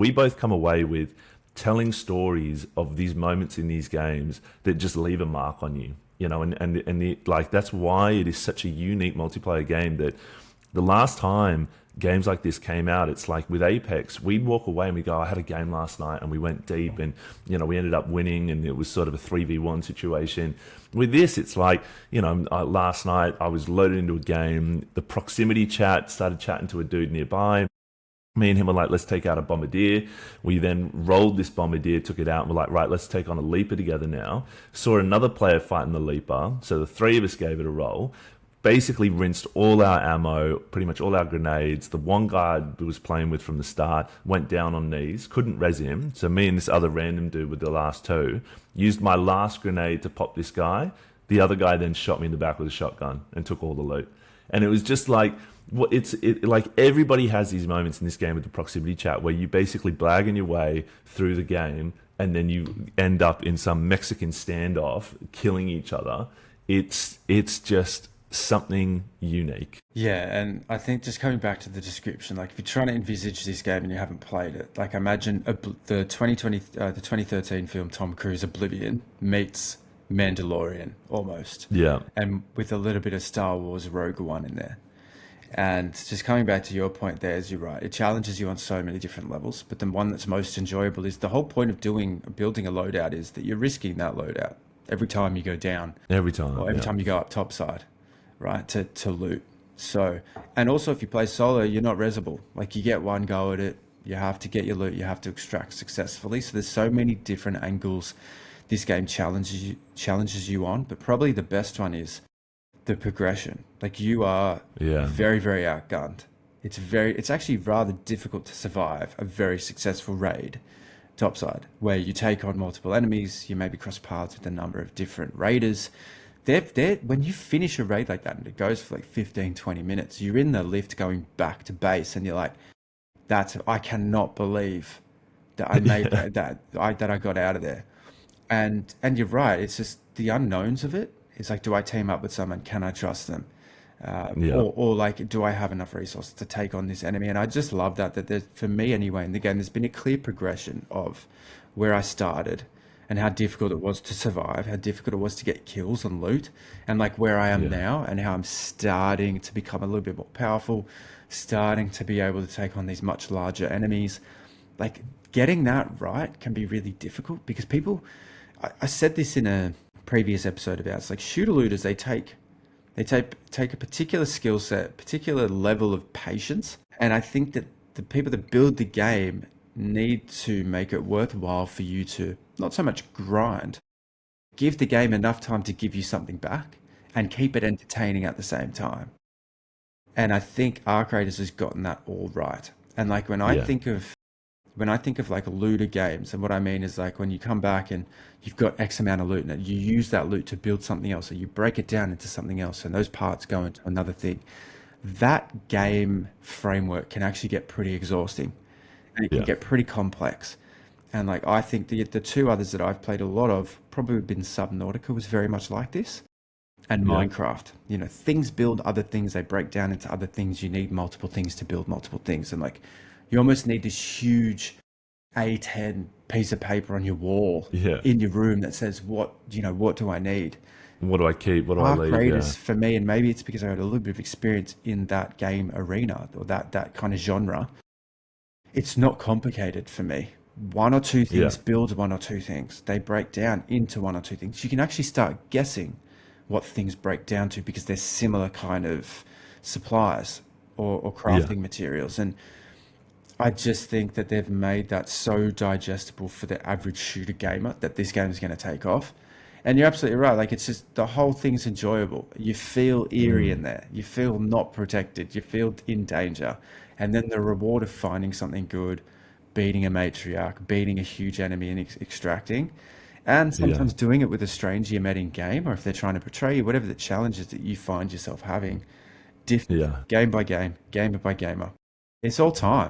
we both come away with telling stories of these moments in these games that just leave a mark on you, like that's why it is such a unique multiplayer game. That the last time games like this came out, it's like with Apex, we'd walk away and we go, I had a game last night and we went deep and, we ended up winning and it was sort of a 3v1 situation. With this, it's like, last night I was loaded into a game, the proximity chat, started chatting to a dude nearby. Me and him were like, let's take out a bombardier. We then rolled this bombardier, took it out, and we're like, right, let's take on a leaper together now. Saw another player fighting the leaper, so the three of us gave it a roll. Basically rinsed all our ammo, pretty much all our grenades. The one guy who was playing with from the start went down on knees, couldn't res him. So me and this other random dude with the last two used my last grenade to pop this guy. The other guy then shot me in the back with a shotgun and took all the loot. And it was just like, like everybody has these moments in this game with the proximity chat where you basically blagging your way through the game and then you end up in some Mexican standoff killing each other. It's just something unique. Yeah, and I think just coming back to the description, like if you're trying to envisage this game and you haven't played it, like imagine the 2013 film Tom Cruise Oblivion meets Mandalorian almost. Yeah. And with a little bit of Star Wars Rogue One in there. And just coming back to your point there, as you're right, it challenges you on so many different levels. But the one that's most enjoyable is the whole point of building a loadout is that you're risking that loadout every time you go down. Every time. Or every time you go up topside, right, to loot. So, and also if you play solo, you're not resable. Like you get one go at it, you have to get your loot, you have to extract successfully. So there's so many different angles this game challenges you on. But probably the best one is the progression. Like you are very, very outgunned. It's actually rather difficult to survive a very successful raid topside where you take on multiple enemies, you maybe cross paths with a number of different raiders. When you finish a raid like that and it goes for like 15, 20 minutes, you're in the lift going back to base and you're like, I cannot believe that I made that I got out of there. And you're right, it's just the unknowns of it. It's like, do I team up with someone? Can I trust them? Or like, do I have enough resources to take on this enemy? And I just love that there's, for me anyway, in the game, there's been a clear progression of where I started and how difficult it was to survive, how difficult it was to get kills and loot, and like where I am now and how I'm starting to become a little bit more powerful, starting to be able to take on these much larger enemies. Like getting that right can be really difficult because I said this in a previous episode about, it's like shooter looters, they take a particular skill set, particular level of patience, and I think that the people that build the game need to make it worthwhile for you to not so much grind, give the game enough time to give you something back and keep it entertaining at the same time. And I think Arc Raiders has gotten that all right. And like when I think of like looter games, and what I mean is like when you come back and you've got X amount of loot and you use that loot to build something else, or you break it down into something else and those parts go into another thing, that game framework can actually get pretty exhausting and it can get pretty complex. And like I think the two others that I've played a lot of, probably been Subnautica was very much like this, and Minecraft. Things build other things, they break down into other things. You need multiple things to build multiple things, and like you almost need this huge A10 piece of paper on your wall in your room that says, what do I need? What do I keep? What do I leave? Arc Raiders, for me, and maybe it's because I had a little bit of experience in that game arena or that kind of genre, it's not complicated for me. One or two things builds one or two things. They break down into one or two things. You can actually start guessing what things break down to because they're similar kind of supplies or crafting materials. And I just think that they've made that so digestible for the average shooter gamer that this game is going to take off. And you're absolutely right. Like, it's just, the whole thing's enjoyable. You feel eerie in there. You feel not protected. You feel in danger. And then the reward of finding something good, beating a matriarch, beating a huge enemy and extracting, and sometimes doing it with a stranger you met in game, or if they're trying to portray you, whatever the challenges that you find yourself having, game by game, gamer by gamer. It's all time.